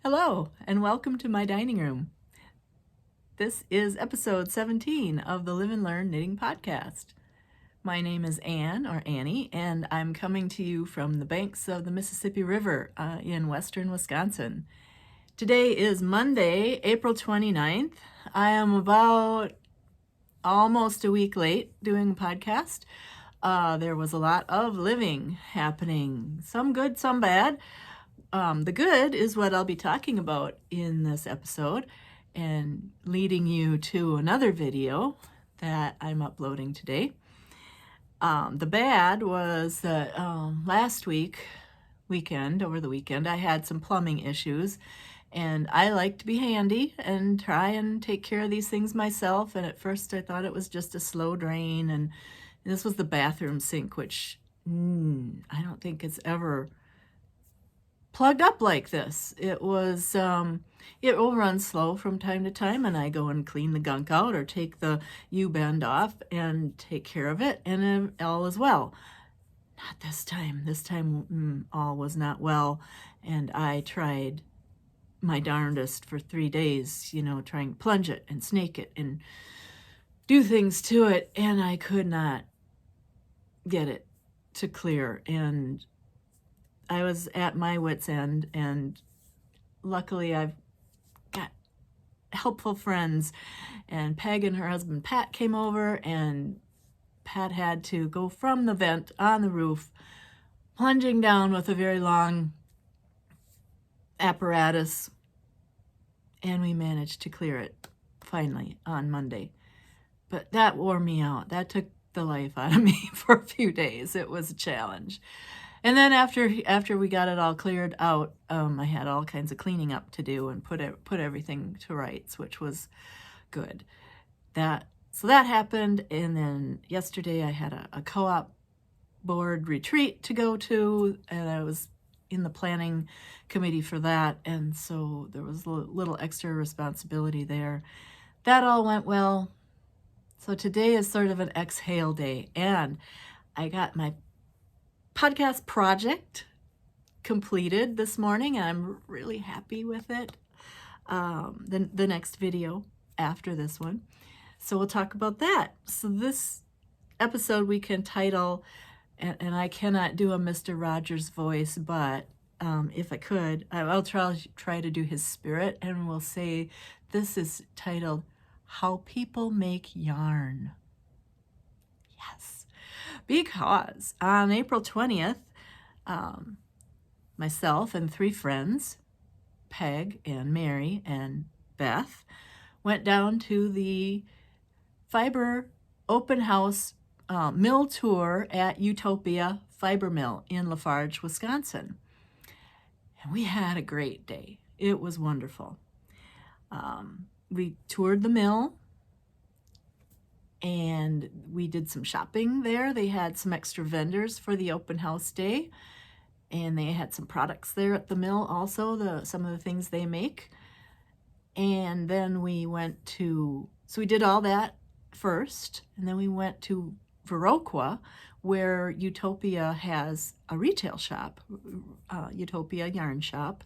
Hello, and welcome to my dining room. This is episode 17 of the Live and Learn Knitting Podcast. My name is Anne, or Annie, and I'm coming to you from the banks of the Mississippi River in western Wisconsin. Today is Monday, April 29th. I am about almost a week late doing a podcast. There was a lot of living happening, some good, some bad. The good is what I'll be talking about in this episode and leading you to another video that I'm uploading today. The bad was that last weekend, over the weekend, I had some plumbing issues, and I like to be handy and try and take care of these things myself. And at first I thought it was just a slow drain, and this was the bathroom sink, which I don't think it's ever plugged up like this. It was, it will run slow from time to time, and I go and clean the gunk out or take the U-bend off and take care of it, and all is well. Not this time. This time all was not well, and I tried my darndest for 3 days, trying to plunge it and snake it and do things to it, and I could not get it to clear, and I was at my wit's end, and luckily I've got helpful friends, and Peg and her husband Pat came over, and Pat had to go from the vent on the roof, plunging down with a very long apparatus, and we managed to clear it finally on Monday. But that wore me out. That took the life out of me for a few days. It was a challenge. And then after we got it all cleared out, I had all kinds of cleaning up to do and put everything to rights, which was good. So that happened, and then yesterday I had a co-op board retreat to go to, and I was in the planning committee for that, and so there was a little extra responsibility there. That all went well. So today is sort of an exhale day, and I got my podcast project completed this morning, and I'm really happy with it. The next video after this one. So we'll talk about that. So this episode we can title, and I cannot do a Mr. Rogers voice, but if I could, I'll try to do his spirit, and we'll say this is titled, How People Make Yarn. Yes. Because on April 20th, myself and 3 friends, Peg and Mary and Beth, went down to the fiber open house mill tour at Ewetopia Fiber Mill in LaFarge, Wisconsin. And we had a great day. It was wonderful. We toured the mill, and we did some shopping there. They had some extra vendors for the open house day, and they had some products there at the mill also, some of the things they make. And then we we did all that first, and then we went to Rueckheim, where Ewetopia has a retail shop, Ewetopia Yarn Shop,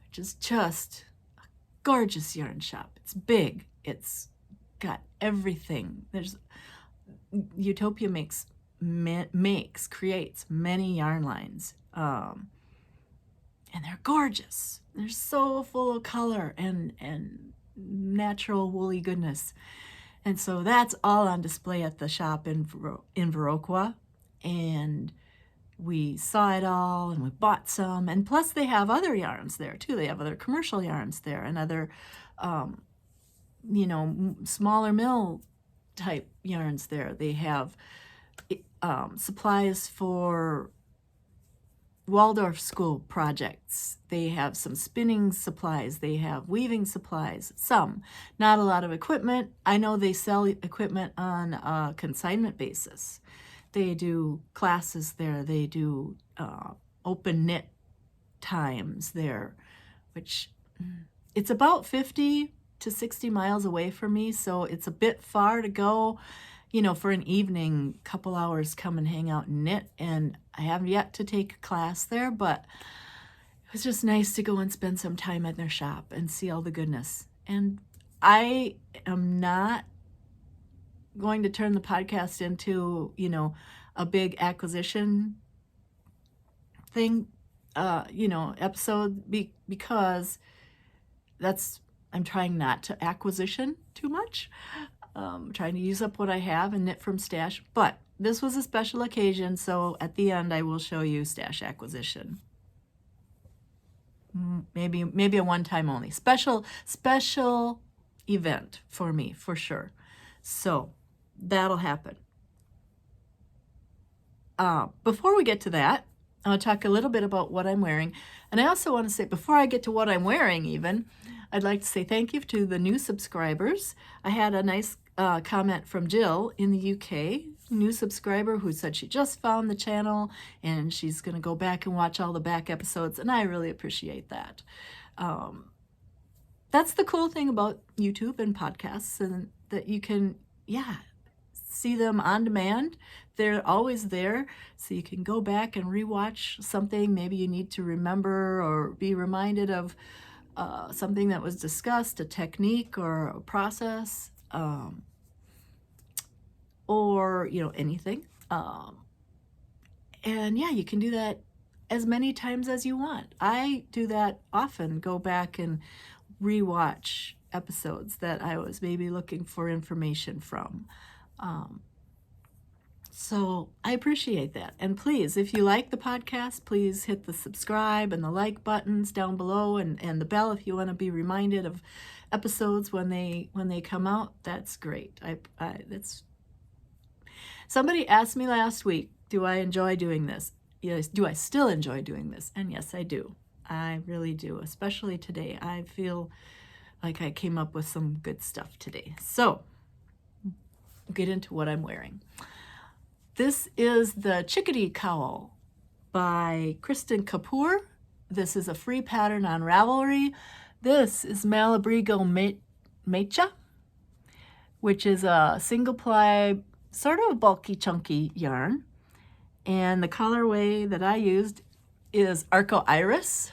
which is just a gorgeous yarn shop. It's big. It's got everything. Ewetopia creates many yarn lines, and they're gorgeous. They're so full of color and natural woolly goodness. And so that's all on display at the shop in Rueckheim, and we saw it all, and we bought some, and plus they have other yarns there too. They have other commercial yarns there, and other smaller mill type yarns there. They have supplies for Waldorf school projects. They have some spinning supplies. They have weaving supplies. Some, not a lot of equipment. I know they sell equipment on a consignment basis. They do classes there. They do open knit times there, which it's about 50 to 60 miles away from me, so it's a bit far to go, for an evening, couple hours, come and hang out and knit. And I have yet to take a class there, but it it's just nice to go and spend some time at their shop and see all the goodness. And I am not going to turn the podcast into, a big acquisition thing, episode, because I'm trying not to acquisition too much. Trying to use up what I have and knit from stash. But this was a special occasion, so at the end I will show you stash acquisition. Maybe a one-time only. Special event for me, for sure. So that'll happen. Before we get to that, I'll talk a little bit about what I'm wearing. And I also want to say, before I get to what I'm wearing even, I'd like to say thank you to the new subscribers. I had a nice comment from Jill in the UK, new subscriber, who said she just found the channel and she's going to go back and watch all the back episodes, and I really appreciate that. That's the cool thing about YouTube and podcasts, and that you can, see them on demand. They're always there, so you can go back and rewatch something maybe you need to remember or be reminded of something that was discussed, a technique or a process, or anything. And you can do that as many times as you want. I do that often, go back and rewatch episodes that I was maybe looking for information from. So I appreciate that. And please, if you like the podcast, please hit the subscribe and the like buttons down below, and the bell if you want to be reminded of episodes when they come out. That's great. That's somebody asked me last week, do I enjoy doing this? Yes, do I still enjoy doing this? And yes, I do. I really do. Especially today. I feel like I came up with some good stuff today. So get into what I'm wearing. This is the Chickadee Cowl by Kristen Kapoor. This is a free pattern on Ravelry. This is Malabrigo Mecha, which is a single ply, sort of a bulky, chunky yarn. And the colorway that I used is Arco Iris.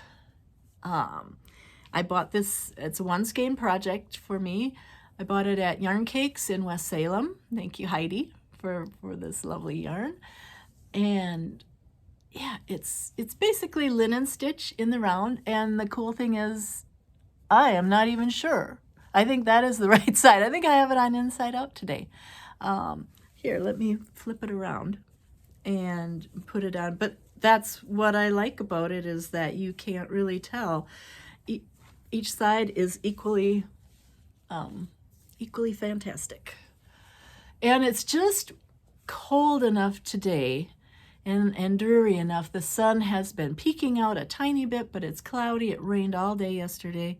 I bought this, it's a one skein project for me. I bought it at Yarn Cakes in West Salem. Thank you, Heidi, for this lovely yarn. And it's basically linen stitch in the round. And the cool thing is, I am not even sure. I think that is the right side. I think I have it on inside out today. Here, let me flip it around and put it on. But that's what I like about it, is that you can't really tell. Each side is equally fantastic. And it's just cold enough today and dreary enough. The sun has been peeking out a tiny bit, but it's cloudy. It rained all day yesterday,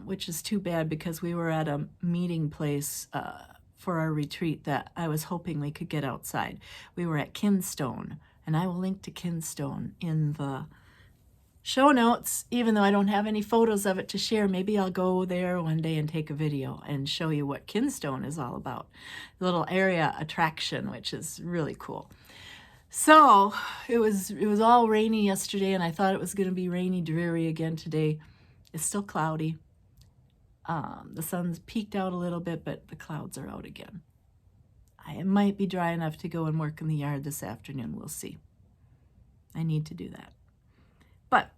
which is too bad because we were at a meeting place for our retreat that I was hoping we could get outside. We were at Kinstone, and I will link to Kinstone in the show notes, even though I don't have any photos of it to share. Maybe I'll go there one day and take a video and show you what Kinstone is all about. The little area attraction, which is really cool. So it was all rainy yesterday, and I thought it was going to be rainy, dreary again today. It's still cloudy. The sun's peeked out a little bit, but the clouds are out again. It might be dry enough to go and work in the yard this afternoon. We'll see. I need to do that. But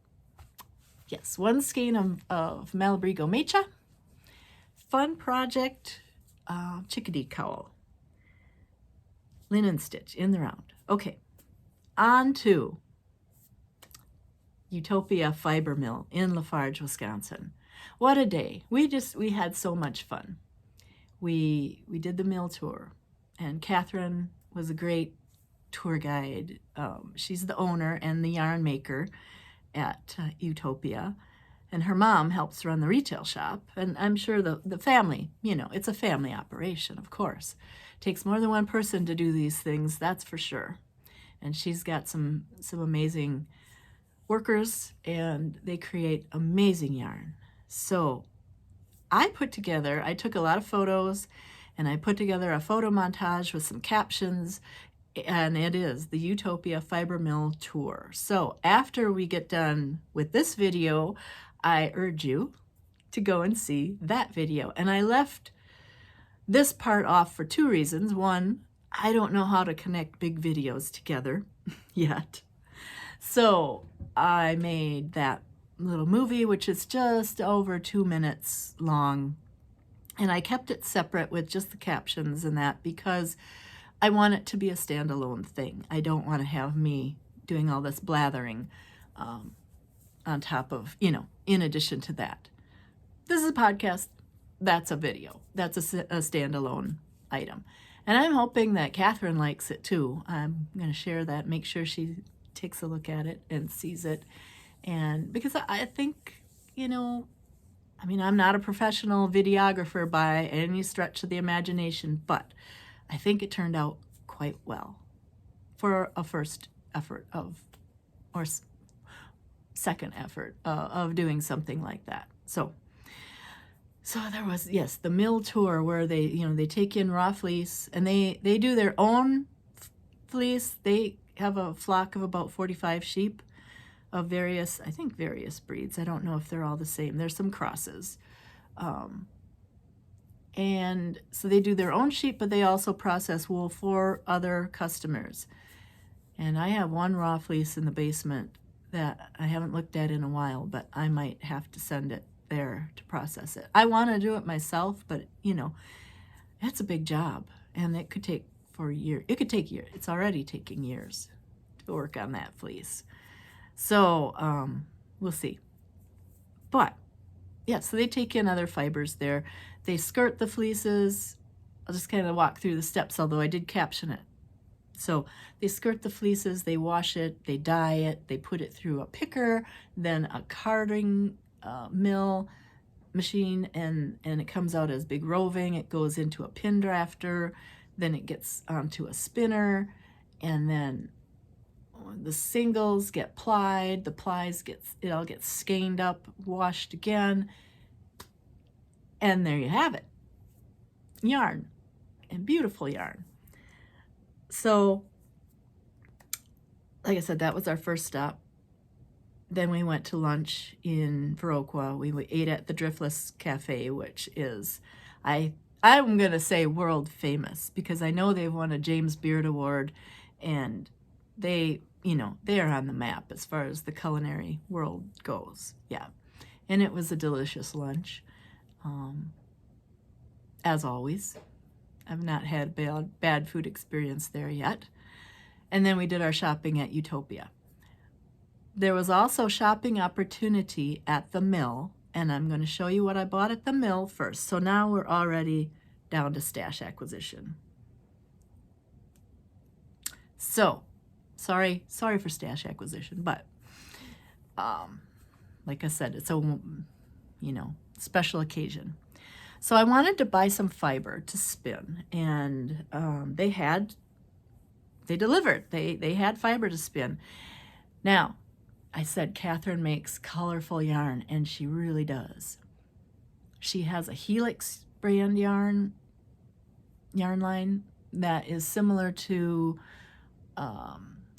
yes, one skein of Malabrigo Mecha. Fun project, Chickadee Cowl. Linen stitch in the round. Okay, on to Ewetopia Fiber Mill in LaFarge, Wisconsin. What a day. We had so much fun. We did the mill tour, and Catherine was a great tour guide. She's the owner and the yarn maker at Ewetopia, and her mom helps run the retail shop. And I'm sure the family, it's a family operation, of course. It takes more than one person to do these things, that's for sure. And she's got some amazing workers, and they create amazing yarn. So I took a lot of photos, and I put together a photo montage with some captions and it is the Ewetopia Fiber Mill Tour. So after we get done with this video, I urge you to go and see that video. And I left this part off for two reasons. One, I don't know how to connect big videos together yet. So I made that little movie, which is just over 2 minutes long. And I kept it separate with just the captions and that because I want it to be a standalone thing. I don't want to have me doing all this blathering on top of, in addition to that. This is a podcast. That's a video. That's a standalone item. And I'm hoping that Catherine likes it too. I'm going to share that, make sure she takes a look at it and sees it. And because I think, I'm not a professional videographer by any stretch of the imagination, but I think it turned out quite well for a first effort or second effort of doing something like that. So there was, yes, the mill tour where they take in raw fleece and they do their own fleece. They have a flock of about 45 sheep of various breeds. I don't know if they're all the same. There's some crosses. And so they do their own sheep, but they also process wool for other customers. And I have one raw fleece in the basement that I haven't looked at in a while, but I might have to send it there to process it. I want to do it myself, but it's a big job, and it could take years. It could take years. It's already taking years to work on that fleece. So we'll see. But yeah, so they take in other fibers there. They skirt the fleeces. I'll just kind of walk through the steps, although I did caption it. So they skirt the fleeces, they wash it, they dye it, they put it through a picker, then a carding mill machine, and it comes out as big roving. It goes into a pin drafter, then it gets onto a spinner, and then the singles get plied, the plies it all gets skeined up, washed again, and there you have it. Yarn, and beautiful yarn. So, like I said, that was our first stop. Then we went to lunch in Rueckheim. We ate at the Driftless Cafe, which is, I'm going to say world famous, because I know they've won a James Beard Award, and they are on the map as far as the culinary world goes. Yeah. And it was a delicious lunch. As always, I've not had bad food experience there yet. And then we did our shopping at Ewetopia. There was also shopping opportunity at the mill, and I'm going to show you what I bought at the mill first. So now we're already down to stash acquisition. So, sorry for stash acquisition, but like I said, it's a special occasion. So I wanted to buy some fiber to spin, and they delivered. They had fiber to spin. Now, I said Catherine makes colorful yarn, and she really does. She has a Helix brand yarn line that is similar to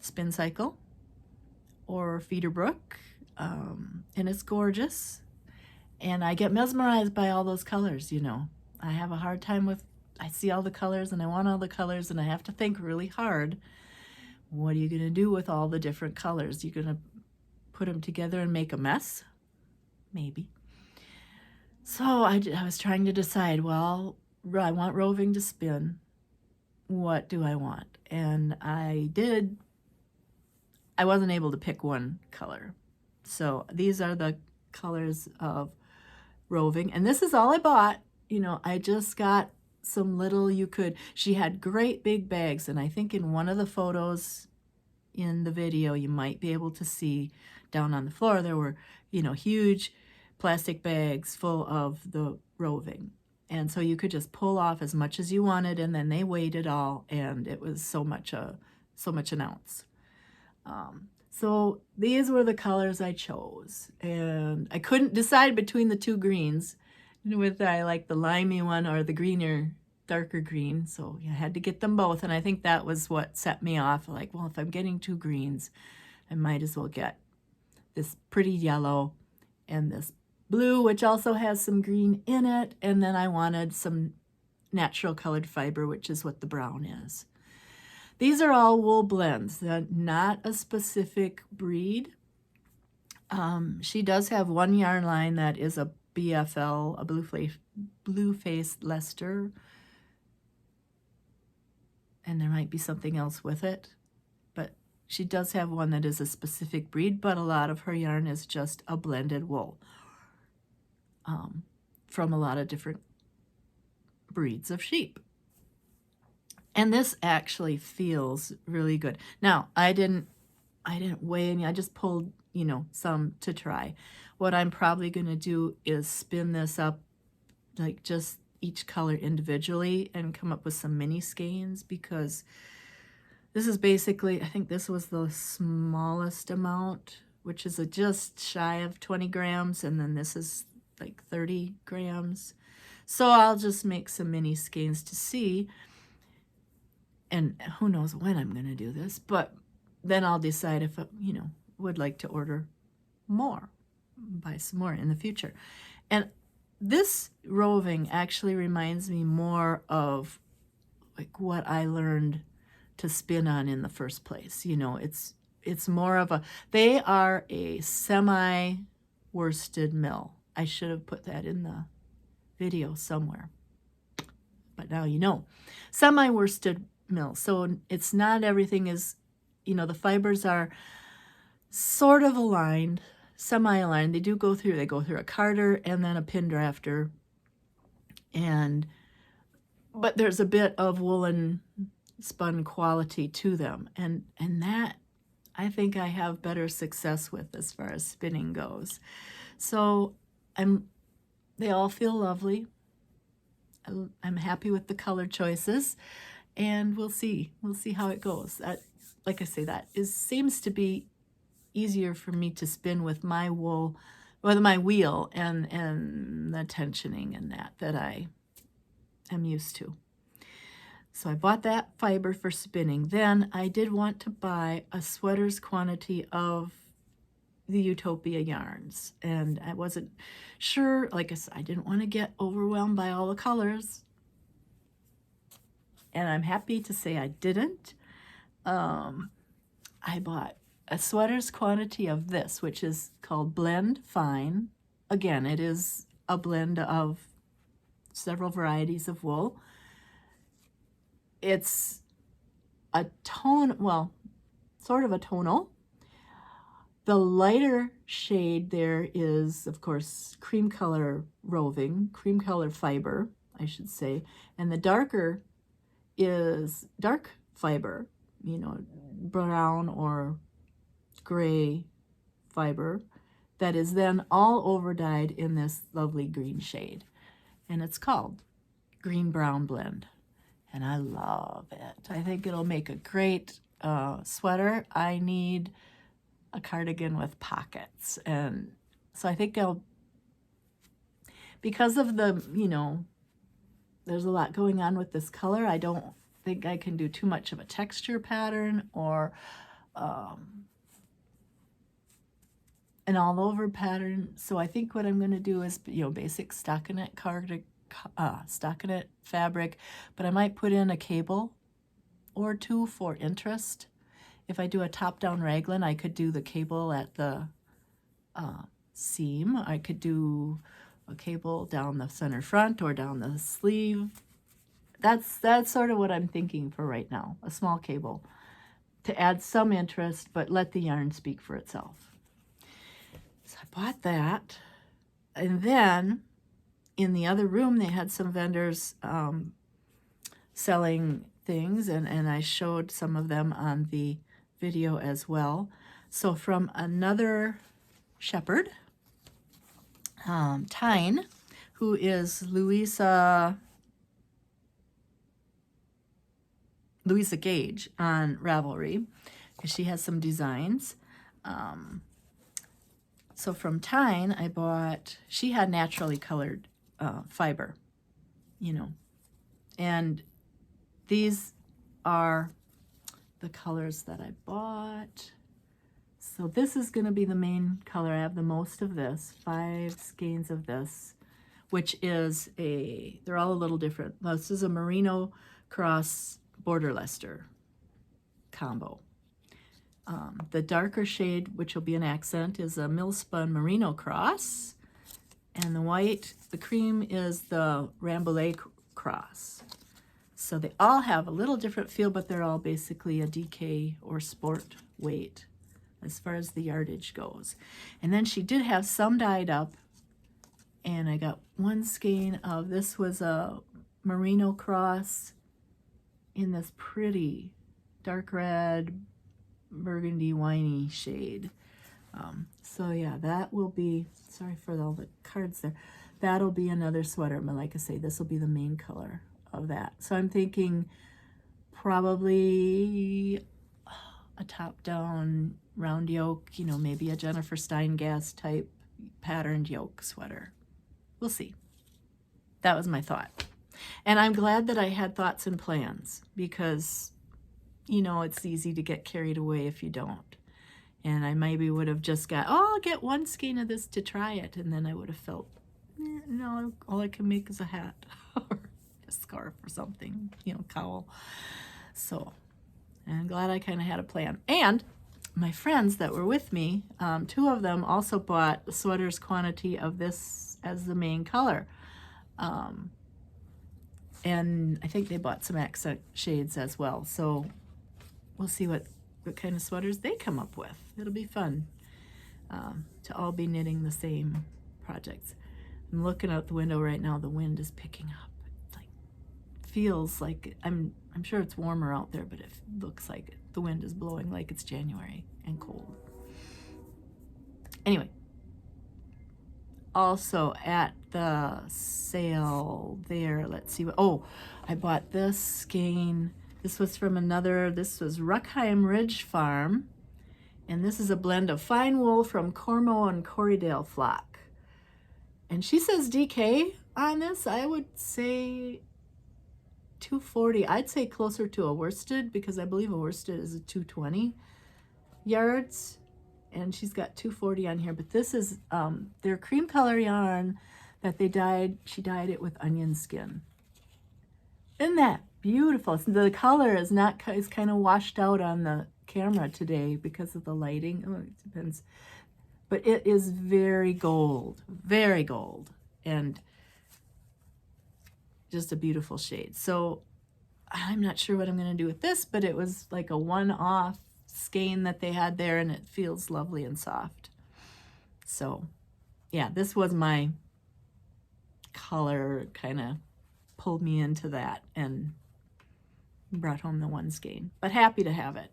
Spin Cycle or Feederbrook, and it's gorgeous. And I get mesmerized by all those colors, I have a hard time I see all the colors and I want all the colors, and I have to think really hard. What are you going to do with all the different colors? You're going to put them together and make a mess? Maybe. So I was trying to decide, well, I want roving to spin. What do I want? And I wasn't able to pick one color. So these are the colors of roving, and this is all I bought. I just got some little, she had great big bags, and I think in one of the photos in the video you might be able to see down on the floor there were huge plastic bags full of the roving, and so you could just pull off as much as you wanted, and then they weighed it all, and it was so much an ounce. So these were the colors I chose, and I couldn't decide between the two greens, whether I like the limey one or the greener, darker green, so I had to get them both, and I think that was what set me off. Like, well, if I'm getting 2 greens, I might as well get this pretty yellow and this blue, which also has some green in it, and then I wanted some natural colored fiber, which is what the brown is. These are all wool blends. They're not a specific breed. She does have one yarn line that is a BFL, a blue-faced Leicester, and there might be something else with it, but she does have one that is a specific breed, but a lot of her yarn is just a blended wool from a lot of different breeds of sheep. And this actually feels really good. Now, I didn't weigh any. I just pulled, you know, some to try. What I'm probably going to do is spin this up, like just each color individually, and come up with some mini skeins, because this is basically, I think this was the smallest amount, which is just shy of 20 grams, and then this is like 30 grams. So I'll just make some mini skeins to see, and who knows when I'm going to do this, but then I'll decide if, you know, would like to order more, buy some more in the future. And this roving actually reminds me more of like what I learned to spin on in the first place. You know, it's more of a, they are a semi-worsted mill. I should have put that in the video somewhere, but now you know. Semi-worsted mill. So it's not everything is, you know, the fibers are sort of aligned, semi-aligned. They go through a carder and then a pin drafter, but there's a bit of woolen spun quality to them, and that I think I have better success with as far as spinning goes. So they all feel lovely. I'm happy with the color choices, and we'll see how it goes. That, like I say, seems to be easier for me to spin with my wool, with my wheel, and the tensioning and that I am used to. So I bought that fiber for spinning. Then I did want to buy a sweater's quantity of the Ewetopia yarns, and I wasn't sure. Like I said, I didn't want to get overwhelmed by all the colors, and I'm happy to say I didn't. I bought a sweater's quantity of this, which is called Blend Fine. Again, it is a blend of several varieties of wool. It's a tone, well, sort of a tonal. The lighter shade there is, of course, cream color roving, cream color fiber, I should say, and the darker is dark fiber, you know, brown or gray fiber that is then all over dyed in this lovely green shade, and it's called Green Brown Blend, and I love it. I think it'll make a great sweater. I need a cardigan with pockets, and so I think because of the, you know, there's a lot going on with this color, I don't think I can do too much of a texture pattern or an all-over pattern. So I think what I'm going to do is, you know, basic stockinette stockinette fabric, but I might put in a cable or two for interest. If I do a top-down raglan, I could do the cable at the seam. I could do a cable down the center front or down the sleeve. That's sort of what I'm thinking for right now, a small cable to add some interest, but let the yarn speak for itself. So I bought that, and then in the other room they had some vendors selling things, and I showed some of them on the video as well. So from another shepherd, Tyne, who is Louisa Gage on Ravelry, because she has some designs. So from Tyne, I bought, she had naturally colored fiber, you know, And these are the colors that I bought. So this is going to be the main color. I have the most of this, 5 skeins of this, which is they're all a little different. This is a Merino Cross Border Leicester combo. The darker shade, which will be an accent, is a Millspun Merino Cross. And the white, the cream, is the Rambouillet Cross. So they all have a little different feel, but they're all basically a DK or sport weight as far as the yardage goes. And then she did have some dyed up, and I got 1 skein of, this was a Merino Cross in this pretty dark red, burgundy, winey shade. So yeah, that will be, sorry for all the cards there, that'll be another sweater, but like I say, this will be the main color of that. So I'm thinking probably a top-down round yoke, you know, maybe a Jennifer Steingast type patterned yoke sweater. We'll see. That was my thought. And I'm glad that I had thoughts and plans, because, you know, it's easy to get carried away if you don't. And I maybe would have just got, oh, I'll get 1 skein of this to try it. And then I would have felt, no, all I can make is a hat or a scarf or something, you know, cowl. So I'm glad I kind of had a plan. And my friends that were with me, 2 of them also bought the sweater's quantity of this as the main color. And I think they bought some accent shades as well. So we'll see what kind of sweaters they come up with. It'll be fun to all be knitting the same projects. I'm looking out the window right now. The wind is picking up. It like feels like I'm sure it's warmer out there, but it looks like the wind is blowing like it's January and cold. Anyway, also at the sale there, let's see what, oh, I bought this skein. This was from this was Rueckheim Ridge Farm, and this is a blend of fine wool from Cormo and Corriedale flock. And she says DK on this. I would say 240. I'd say closer to a worsted, because I believe a worsted is a 220 yards, and she's got 240 on here. But this is their cream color yarn that they dyed. She dyed it with onion skin. Isn't that beautiful? So the color is kind of washed out on the camera today because of the lighting. Oh, it depends. But it is very gold, and just a beautiful shade. So I'm not sure what I'm going to do with this, but it was like a one-off skein that they had there, and it feels lovely and soft. So yeah, this was my color, kind of pulled me into that and brought home the 1 skein, but happy to have it.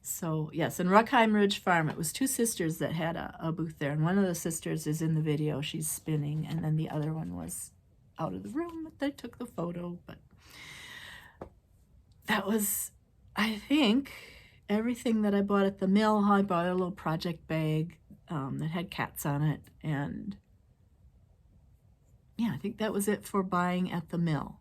So yes, in Rueckheim Ridge Farm, it was 2 sisters that had a booth there, and one of the sisters is in the video. She's spinning, and then the other one was out of the room. They took the photo, but that was, I think, everything that I bought at the mill. I bought a little project bag that had cats on it, and yeah, I think that was it for buying at the mill.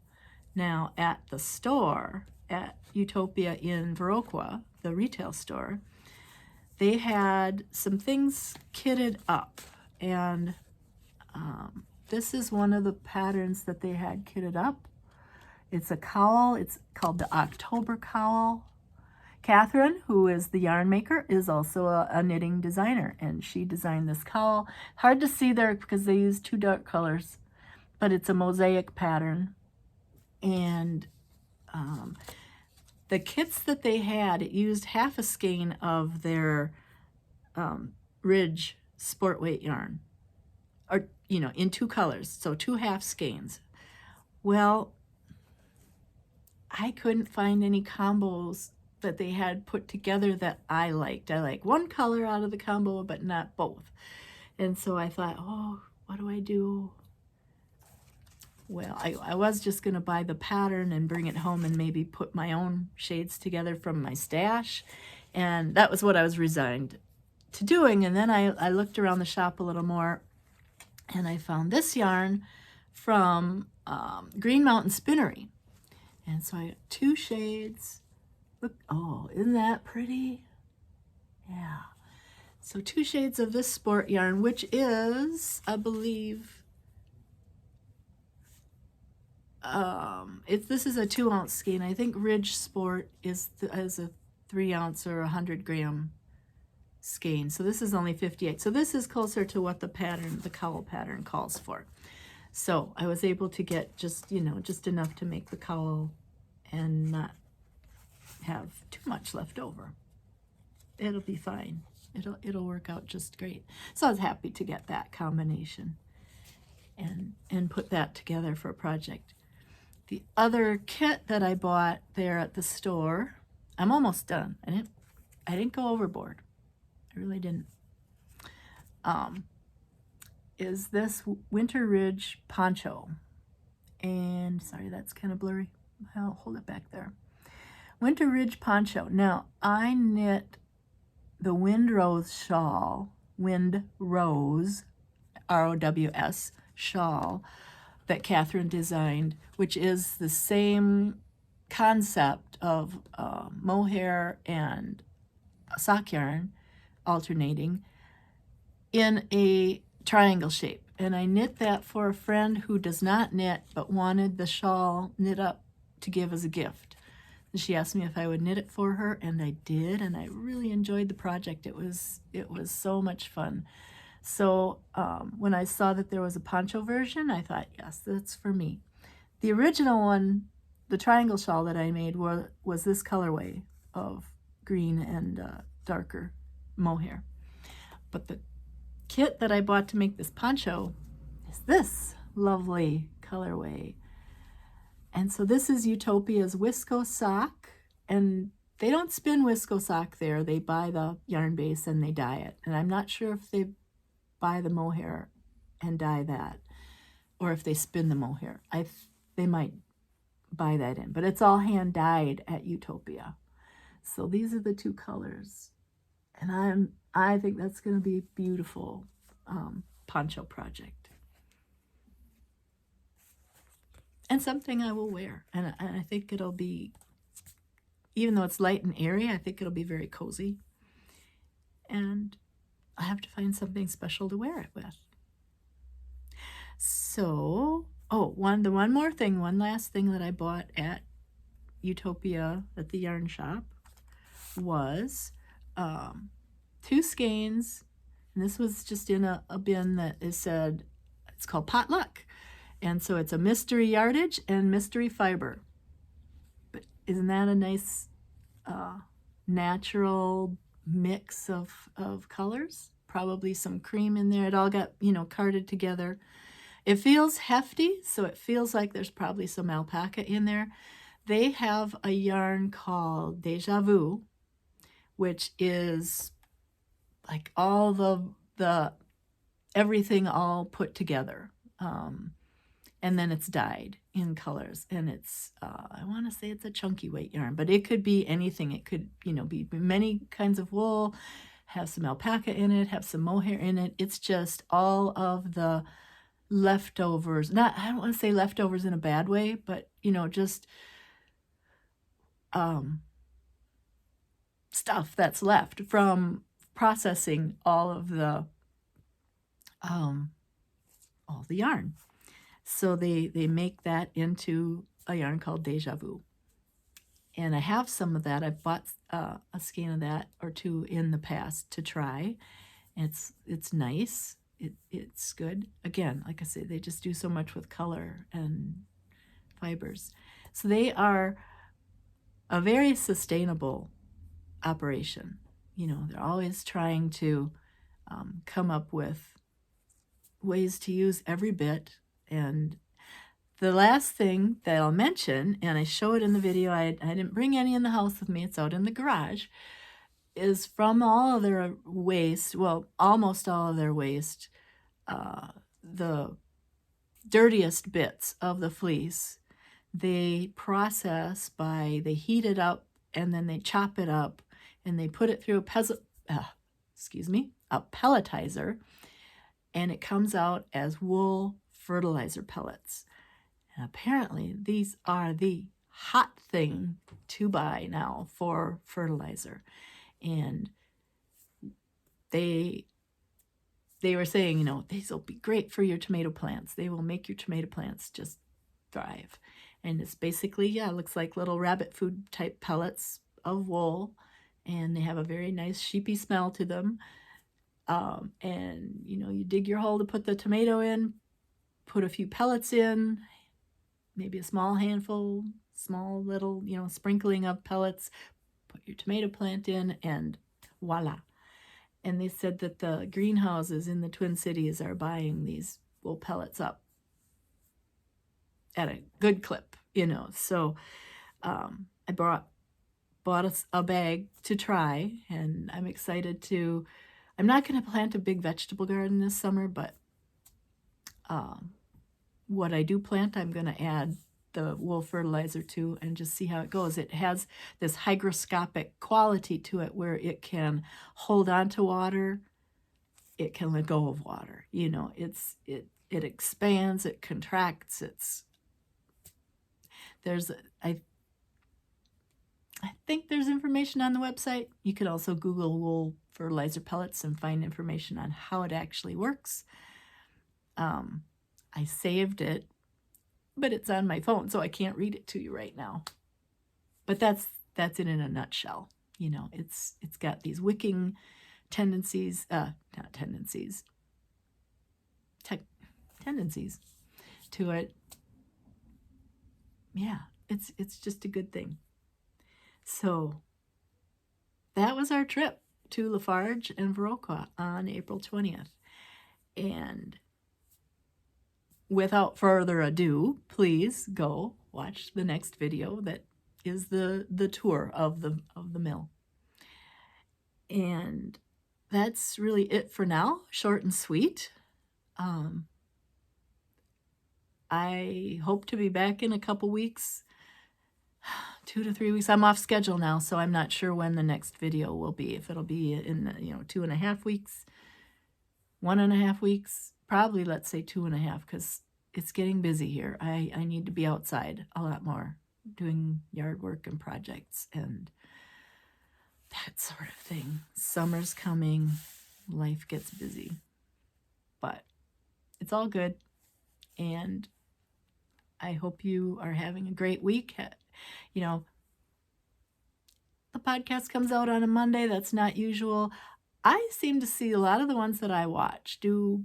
Now, at the store, at Ewetopia in Viroqua, the retail store, they had some things kitted up, and this is one of the patterns that they had kitted up. It's a cowl. It's called the October Cowl. Catherine, who is the yarn maker, is also a knitting designer, and she designed this cowl. Hard to see there because they use 2 dark colors, but it's a mosaic pattern. And the kits that they had, it used half a skein of their Ridge sport weight yarn, or, you know, in 2 colors, so 2 half skeins. Well, I couldn't find any combos that they had put together that I liked. I like 1 color out of the combo, but not both. And so I thought, oh, what do I do? Well, I was just going to buy the pattern and bring it home and maybe put my own shades together from my stash. And that was what I was resigned to doing. And then I looked around the shop a little more, and I found this yarn from Green Mountain Spinnery. And so I got 2 shades. Look, oh, isn't that pretty? Yeah. So 2 shades of this sport yarn, which is, I believe, this is a 2-ounce skein. I think Ridge Sport is a 3-ounce or 100-gram skein. So this is only 58. So this is closer to what the pattern, the cowl pattern, calls for. So I was able to get just, just enough to make the cowl and not have too much left over. It'll be fine. It'll work out just great. So I was happy to get that combination and put that together for a project. The other kit that I bought there at the store, I'm almost done. I didn't go overboard. I really didn't. Is this Winter Ridge poncho. And sorry, that's kind of blurry. I'll hold it back there. Winter Ridge poncho. Now, I knit the Windrose shawl, Windrose, R-O-W-S, shawl that Catherine designed, which is the same concept of mohair and sock yarn alternating in a triangle shape. And I knit that for a friend who does not knit but wanted the shawl knit up to give as a gift. And she asked me if I would knit it for her, and I did, and I really enjoyed the project. It was so much fun. So when I saw that there was a poncho version, I thought, yes, that's for me. The original one, the triangle shawl that I made, was this colorway of green and darker mohair. But the kit that I bought to make this poncho is this lovely colorway. And so this is Ewetopia's Wisco sock, and they don't spin Wisco sock there. They buy the yarn base and they dye it. And I'm not sure if they buy the mohair and dye that, or if they spin the mohair. They might buy that in, but it's all hand dyed at Ewetopia. So these are the 2 colors, and I think that's going to be a beautiful poncho project. And something I will wear. And I think it'll be, even though it's light and airy, I think it'll be very cozy. And I have to find something special to wear it with. So, one last thing that I bought at Ewetopia at the yarn shop was 2 skeins. And this was just in a bin that said, it's called Potluck. And so it's a mystery yardage and mystery fiber. But isn't that a nice natural mix of colors? Probably some cream in there. It all got, carded together. It feels hefty, so it feels like there's probably some alpaca in there. They have a yarn called Deja Vu, which is like all the everything all put together. And then it's dyed in colors, and it's, I want to say it's a chunky weight yarn, but it could be anything. It could, be many kinds of wool, have some alpaca in it, have some mohair in it. It's just all of the leftovers. I don't want to say leftovers in a bad way, but, just stuff that's left from processing all the yarn. So they make that into a yarn called Deja Vu. And I have some of that. I've bought a skein of that or 2 in the past to try. It's nice. It's good. Again, like I say, they just do so much with color and fibers. So they are a very sustainable operation. They're always trying to come up with ways to use every bit. And the last thing that I'll mention, and I show it in the video, I didn't bring any in the house with me, it's out in the garage, is from all of their waste, well, almost all of their waste, the dirtiest bits of the fleece, they process they heat it up, and then they chop it up, and they put it through a pelletizer, and it comes out as wool fertilizer pellets. And apparently these are the hot thing to buy now for fertilizer. And they were saying, you know, these will be great for your tomato plants. They will make your tomato plants just thrive. And it's basically, yeah, it looks like little rabbit food type pellets of wool, and they have a very nice sheepy smell to them. And, you know, you dig your hole to put the tomato in, put a few pellets in, maybe a small handful, small little, you know, sprinkling of pellets, put your tomato plant in, and voila. And they said that the greenhouses in the Twin Cities are buying these wool pellets up at a good clip, you know. So I bought a bag to try, and I'm excited to. I'm not going to plant a big vegetable garden this summer, but what I do plant, I'm going to add the wool fertilizer to and just see how it goes. It has this hygroscopic quality to it where it can hold on to water, it can let go of water. You know, it expands, it contracts. I think there's information on the website. You could also Google wool fertilizer pellets and find information on how it actually works. I saved it, but it's on my phone, so I can't read it to you right now. But that's it in a nutshell. You know, it's got these wicking tendencies, tendencies to it. Yeah, it's just a good thing. So that was our trip to LaFarge and Rueckheim on April 20th. And without further ado, please go watch the next video that is the tour of the mill. And that's really it for now, short and sweet. I hope to be back in a couple weeks, 2 to 3 weeks. I'm off schedule now, so I'm not sure when the next video will be. If it'll be in 2.5 weeks, 1.5 weeks, probably let's say 2.5, because it's getting busy here. I need to be outside a lot more, doing yard work and projects and that sort of thing. Summer's coming, life gets busy, but it's all good. And I hope you are having a great week. You know, the podcast comes out on a Monday. That's not usual. I seem to see a lot of the ones that I watch do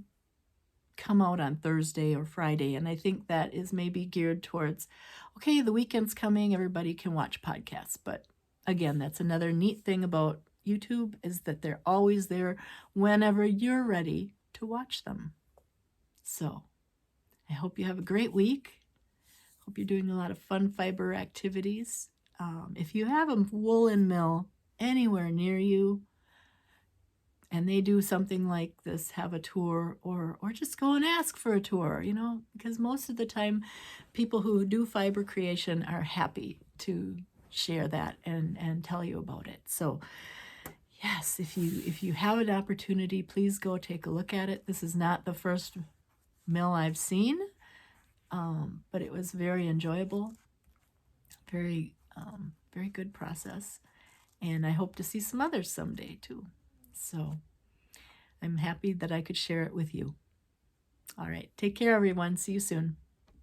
come out on Thursday or Friday, and I think that is maybe geared towards, okay, the weekend's coming, everybody can watch podcasts. But again, that's another neat thing about YouTube, is that they're always there whenever you're ready to watch them. So I hope you have a great week. Hope you're doing a lot of fun fiber activities. If you have a woolen mill anywhere near you, and they do something like this, have a tour, or just go and ask for a tour, you know, because most of the time people who do fiber creation are happy to share that and tell you about it. So yes, if you have an opportunity, please go take a look at it. This is not the first mill I've seen, but it was very enjoyable, very good process, and I hope to see some others someday too. So I'm happy that I could share it with you. All right, take care, everyone. See you soon.